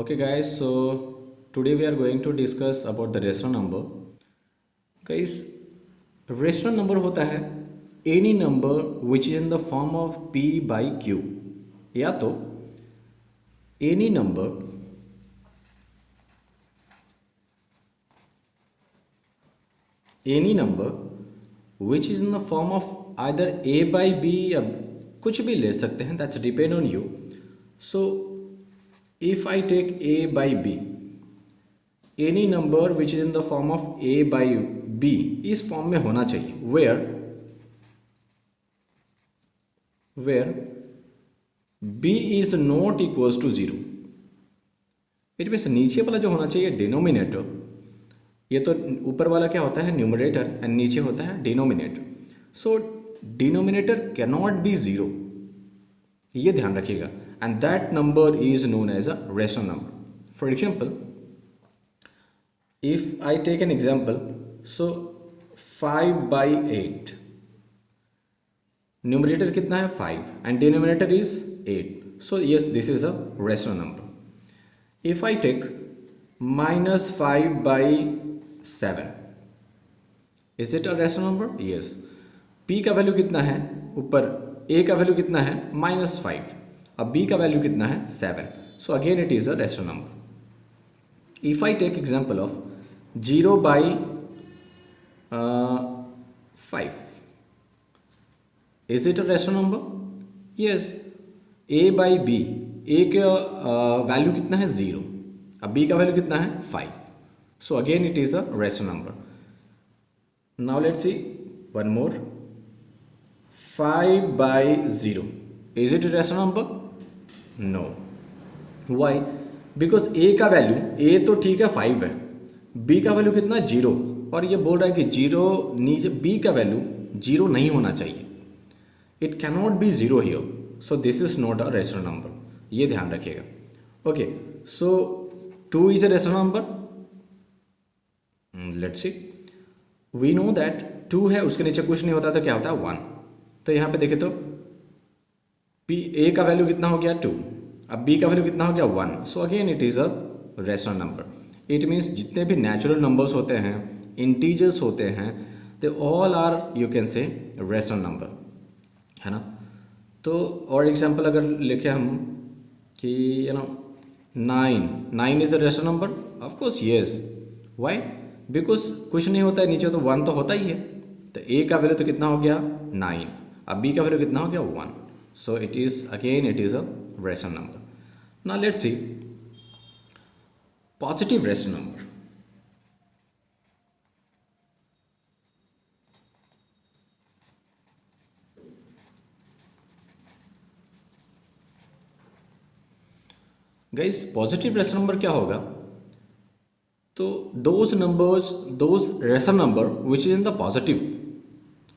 Okay guys, so today we are going to discuss about the rational number. Guys, rational number होता है any number which is in the form of p by q, या तो any number which is in the form of either a by b या कुछ भी ले सकते हैं, that's depend on you. So if I take a by b, any number which is in the form of a by b इस form में होना चाहिए where b is not equals to 0. It means नीचे वाला जो होना चाहिए denominator, ये तो ऊपर वाला क्या होता है न्यूमरेटर एंड नीचे होता है denominator. So denominator cannot be 0, ये ध्यान रखिएगा, and that number is known as a rational number. For example, if I take an example, so 5 by 8, numerator कितना है 5 and denominator is 8, so yes, this is a rational number. If I take minus 5 by 7, is it a rational number? Yes. p का value कितना है ऊपर, a का value कितना है -5, अब b का वैल्यू कितना है 7, so again it is a rational number. If I take example of 0 by 5, is it a rational number? Yes. a by b, a का वैल्यू कितना है 0, अब b का वैल्यू कितना है 5, so again it is a rational number. Now let's see one more. 5 by 0, is it a rational number? No. Why? Because a का value, a तो ठीक है 5 है, b का वैल्यू कितना 0, और ये बोल रहा है कि 0 नीचे b का वैल्यू 0 नहीं होना चाहिए. It cannot be 0 here, so this is not a rational number, ये ध्यान रखिएगा. Okay, so 2 is a rational number. Let's see, we know that 2 है, उसके नीचे कुछ नहीं होता तो क्या होता है 1. तो यहाँ पे देखे तो a का वैल्यू कितना हो गया 2, अब b का वैल्यू कितना हो गया 1, so again it is a rational number. It means जितने भी नेचुरल नंबर्स होते हैं, इंटीजर्स होते हैं, they all are you can say rational number, है ना. तो और एग्जांपल अगर लिखे हम कि you know 9 is a rational number, of course yes. Why? Because कुछ नहीं होता है नीचे, तो 1 तो होता ही है. तो a का वैल्यू तो कितना हो गया 9, अब b का वैल्यू कितना हो गया 1, so it is a rational number. Now let's see positive rational number. Guys, positive rational number क्या होगा? तो those rational number which is in the positive.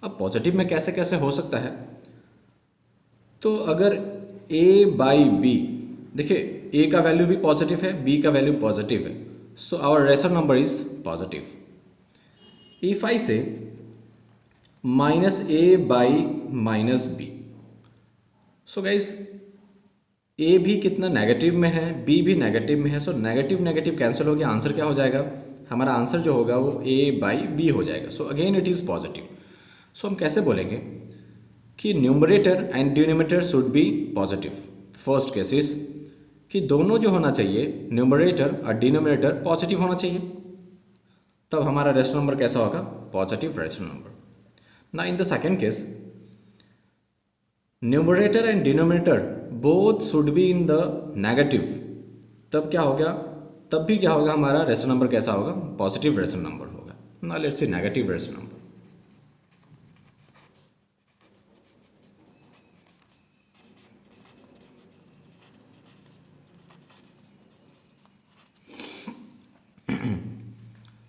अब पॉजिटिव में कैसे कैसे हो सकता है, तो अगर a बाई बी, देखिए a का वैल्यू भी पॉजिटिव है, b का वैल्यू पॉजिटिव है, so our rational number is positive. If I say -a by -b, so guys a भी कितना नेगेटिव में है, b भी नेगेटिव में है, सो नेगेटिव नेगेटिव कैंसिल हो गया, आंसर क्या हो जाएगा, हमारा आंसर जो होगा वो a बाई b हो जाएगा. So again it is positive. So हम कैसे बोलेंगे कि numerator and denominator should be positive. First case is कि दोनों जो होना चाहिए न्यूमरेटर और डिनोमिनेटर पॉजिटिव होना चाहिए, तब हमारा रेशनल नंबर कैसा होगा, पॉजिटिव रेशनल नंबर. ना in the second case, numerator and denominator both should be in the negative, तब क्या हो गया, तब भी क्या होगा, हमारा रेशनल नंबर कैसा होगा, पॉजिटिव रेशनल नंबर होगा. ना let's see negative rational number.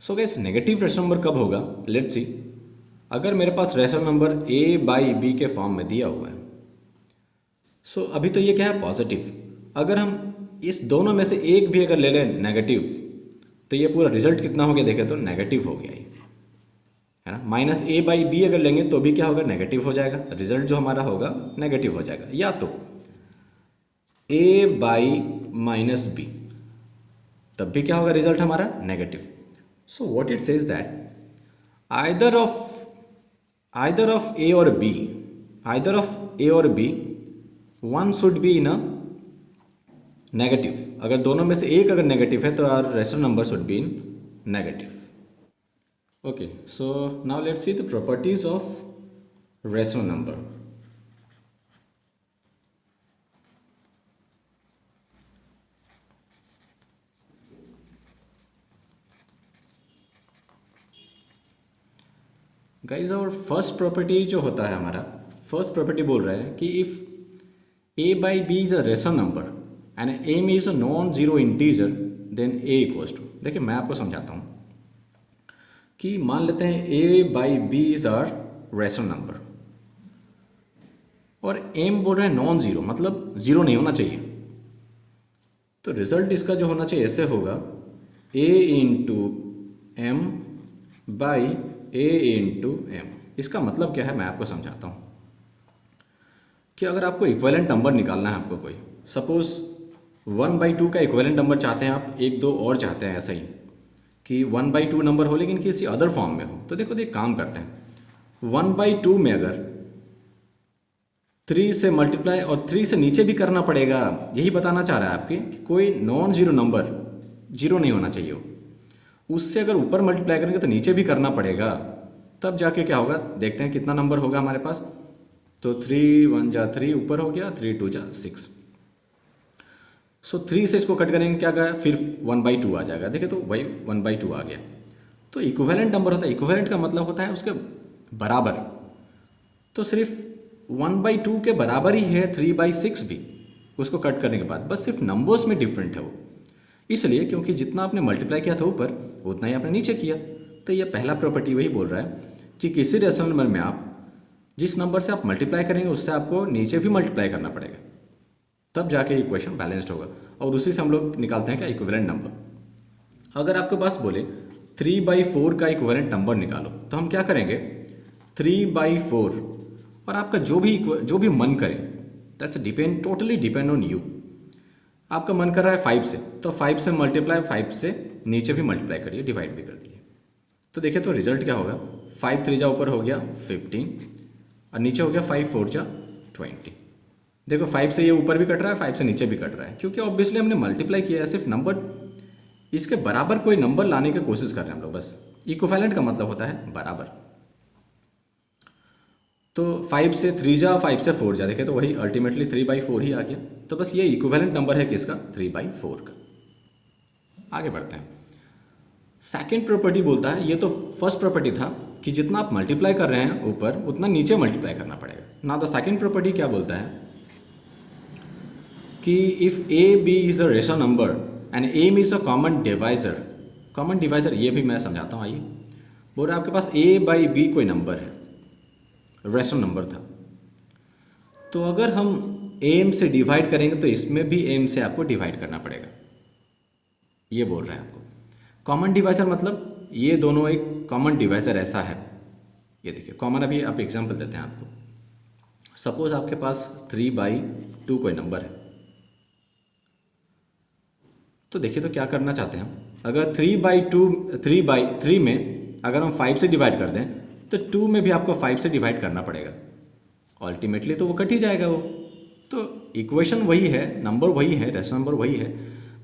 So guys, negative rational number कब होगा, लेट्स सी. अगर मेरे पास rational number a by b के फॉर्म में दिया हुआ है, सो अभी तो ये क्या है पॉजिटिव. अगर हम इस दोनों में से एक भी अगर ले लें नेगेटिव, तो ये पूरा रिजल्ट कितना हो गया, देखें तो नेगेटिव हो गया ये, है ना. -a बाई b अगर लेंगे तो भी क्या होगा, नेगेटिव हो जाएगा, रिजल्ट जो हमारा होगा नेगेटिव हो जाएगा. या तो a बाई -b, तब भी क्या होगा रिजल्ट हमारा negative. So what it says that either of A और बी, आइदर ऑफ ए और B one should be in a negative. अगर दोनों में से एक अगर नेगेटिव है तो our rational number should be in negative. Okay, so now let's see the properties of rational number. Guys और फर्स्ट प्रॉपर्टी जो होता है हमारा, फर्स्ट प्रॉपर्टी बोल रहा है कि if A by B is a rational number and M is a non zero integer then A equals to. देखिए मैं आपको समझाता हूँ कि मान लेते हैं A by B is our rational number और एम बोल रहे हैं नॉन जीरो, मतलब जीरो नहीं होना चाहिए। तो रिजल्ट इसका जो होना चाहिए ऐसे होगा A into M by A into M. इसका मतलब क्या है मैं आपको समझाता हूँ कि अगर आपको इक्विवेलेंट नंबर निकालना है, आपको कोई सपोज 1/2 का इक्विवेलेंट नंबर चाहते हैं आप, एक दो और चाहते हैं ऐसा ही कि 1/2 नंबर हो लेकिन किसी अदर फॉर्म में हो, तो देखो एक काम करते हैं 1/2 में अगर 3 से मल्टीप्लाई और 3 से नीचे भी करना पड़ेगा, यही बताना चाह रहा है आपके कि कोई नॉन जीरो नंबर जीरो नहीं होना चाहिए, उससे अगर ऊपर मल्टीप्लाई करेंगे तो नीचे भी करना पड़ेगा, तब जाके क्या होगा देखते हैं कितना नंबर होगा हमारे पास। तो 3 1 जा 3 ऊपर हो गया, 3 2 जा 6। सो 3 से इसको कट करेंगे क्या गया, फिर 1/2 आ जाएगा। देखिए तो वही 1/2 आ गया। तो इक्विवेलेंट नंबर होता है, इक्विवेलेंट का मतलब होता है उसके बराबर। तो सिर्फ 1/2 के बराबर ही है 3/6 भी, उसको कट करने के बाद, बस सिर्फ नंबर्स में डिफरेंट है वो, इसलिए क्योंकि जितना आपने मल्टीप्लाई किया था ऊपर उतना ही आपने नीचे किया। तो ये पहला प्रॉपर्टी वही बोल रहा है कि किसी रेशनल नंबर में आप जिस नंबर से आप मल्टीप्लाई करेंगे उससे आपको नीचे भी मल्टीप्लाई करना पड़ेगा, तब जाके इक्वेशन बैलेंस्ड होगा। और उसी से हम लोग निकालते हैं क्या, इक्विवेलेंट नंबर। अगर आपके पास बोले 3/4 का इक्विवेलेंट नंबर निकालो, तो हम क्या करेंगे 3/4 और आपका जो भी मन करे, that's depend, totally depend on you. आपका मन कर रहा है 5 से, तो 5 से मल्टीप्लाई, 5 से नीचे भी मल्टीप्लाई करिए, डिवाइड भी कर दिए। तो देखिए तो रिजल्ट क्या होगा, 5 3 जा ऊपर हो गया 15 और नीचे हो गया 5 4 जा 20। देखो 5 से ये ऊपर भी कट रहा है, 5 से नीचे भी कट रहा है, क्योंकि ऑब्वियसली हमने मल्टीप्लाई किया है, सिर्फ नंबर इसके बराबर कोई नंबर लाने की कोशिश कर रहे हैं हम लोग बस। इक्विवेलेंट का मतलब होता है बराबर। तो 5 से 3 जा, 5 से 4 जा, देखे तो वही अल्टीमेटली 3/4 ही आ गया। तो बस ये इक्विवेलेंट नंबर है किसका, 3/4 का। आगे बढ़ते हैं। सेकेंड प्रॉपर्टी बोलता है, ये तो फर्स्ट प्रॉपर्टी था कि जितना आप मल्टीप्लाई कर रहे हैं ऊपर उतना नीचे मल्टीप्लाई करना पड़ेगा ना। द सेकेंड प्रॉपर्टी क्या बोलता है कि if A B is a rational number and M is a common divisor. Common divisor ये भी मैं समझाता हूँ, आइए। बोल रहा है आपके पास ए बाई बी कोई नंबर है, रेशनल नंबर था, तो अगर हम एम से डिवाइड करेंगे तो इसमें भी एम से आपको डिवाइड करना पड़ेगा, ये बोल रहा है आपको। कॉमन डिवाइजर मतलब ये दोनों एक कॉमन डिवाइजर ऐसा है, ये देखिए कॉमन। अभी आप एग्जांपल देते हैं आपको, सपोज आपके पास 3/2 कोई नंबर है, तो देखिए तो क्या करना चाहते हैं हम, अगर 3/3 में अगर हम 5 से डिवाइड कर दें तो 2 में भी आपको 5 से डिवाइड करना पड़ेगा, अल्टीमेटली तो वो कट ही जाएगा वो। तो इक्वेशन वही है, नंबर वही है, रेशनल नंबर वही है,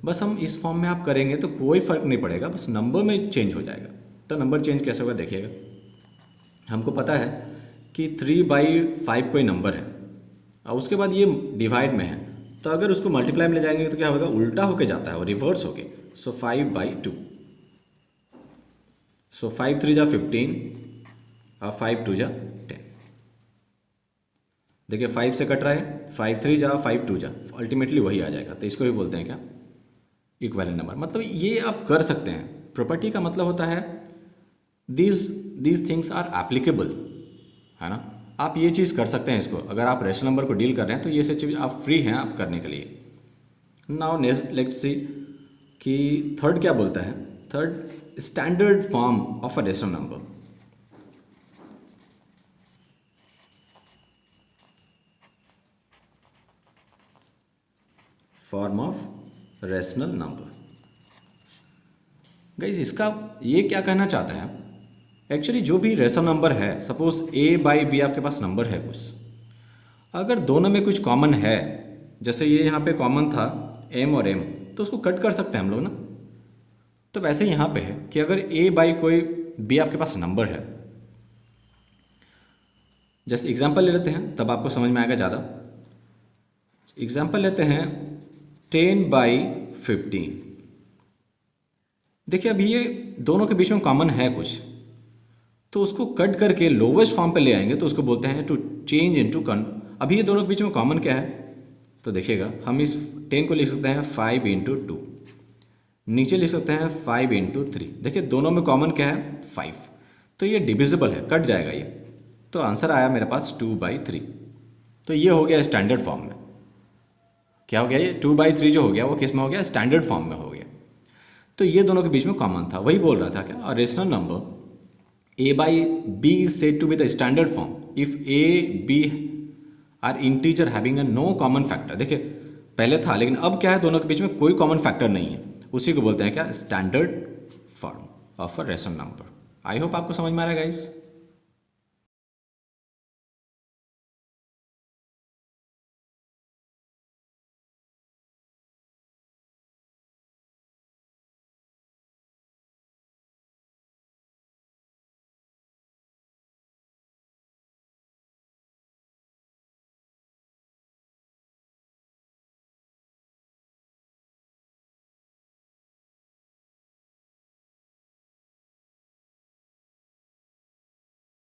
बस हम इस फॉर्म में आप करेंगे तो कोई फर्क नहीं पड़ेगा, बस नंबर में चेंज हो जाएगा। तो नंबर चेंज कैसे होगा देखिएगा, हमको पता है कि 3/5 कोई नंबर है और उसके बाद ये डिवाइड में है, तो अगर उसको मल्टीप्लाई में ले जाएंगे तो क्या होगा, उल्टा होके जाता है और रिवर्स होके। सो 5/2, सो 5 3 जा 15 और 5 2 जा 10। देखिए 5 से कट रहा है, 5 3 जा 5 2 जा, अल्टीमेटली वही आ जाएगा। तो इसको भी बोलते हैं क्या, इक्विवेलेंट नंबर। मतलब ये आप कर सकते हैं। प्रॉपर्टी का मतलब होता है दीज थिंग्स आर एप्लीकेबल, है ना। आप ये चीज़ कर सकते हैं इसको, अगर आप रेशनल नंबर को डील कर रहे हैं तो ये सब चीज़ आप फ्री हैं आप करने के लिए। नाउ लेट्स सी कि थर्ड क्या बोलता है। Third, standard form of a rational number. Form of rational number, guys इसका ये क्या कहना चाहता है, एक्चुअली जो भी रेशनल नंबर है, सपोज ए बाई बी आपके पास नंबर है कुछ, अगर दोनों में कुछ कॉमन है, जैसे ये यहाँ पे कॉमन था एम और एम, तो उसको कट कर सकते हैं हम लोग ना। तो वैसे ही यहाँ पे है कि अगर ए बाई कोई बी आपके पास नंबर है, जैसे एग्जांपल ले लेते हैं तब आपको समझ में आएगा ज़्यादा। एग्जांपल लेते हैं 10/15। देखिए अभी ये दोनों के बीच में कॉमन है कुछ, तो उसको कट करके लोवेस्ट फॉर्म पे ले आएंगे तो उसको बोलते हैं टू चेंज इनटू कन। अभी ये दोनों के बीच में कॉमन क्या है, तो देखिएगा हम इस 10 को लिख सकते हैं 5/2, नीचे लिख सकते हैं 5/3। देखिए दोनों में कॉमन क्या है 5, तो ये डिविजिबल है, कट जाएगा ये। तो आंसर आया मेरे पास 2/3। तो ये हो गया स्टैंडर्ड फॉर्म में। क्या हो गया ये 2/3 जो हो गया वो किस में हो गया, स्टैंडर्ड फॉर्म में हो गया। तो ये दोनों के बीच में कॉमन था, वही बोल रहा था क्या, अ rational number a by b is said to be the standard form if a b are integer having a no common factor। देखिए पहले था लेकिन अब क्या है, दोनों के बीच में कोई कॉमन फैक्टर नहीं है, उसी को बोलते हैं क्या, standard form of a rational number. I hope आपको समझ में आ रहा है गाइस।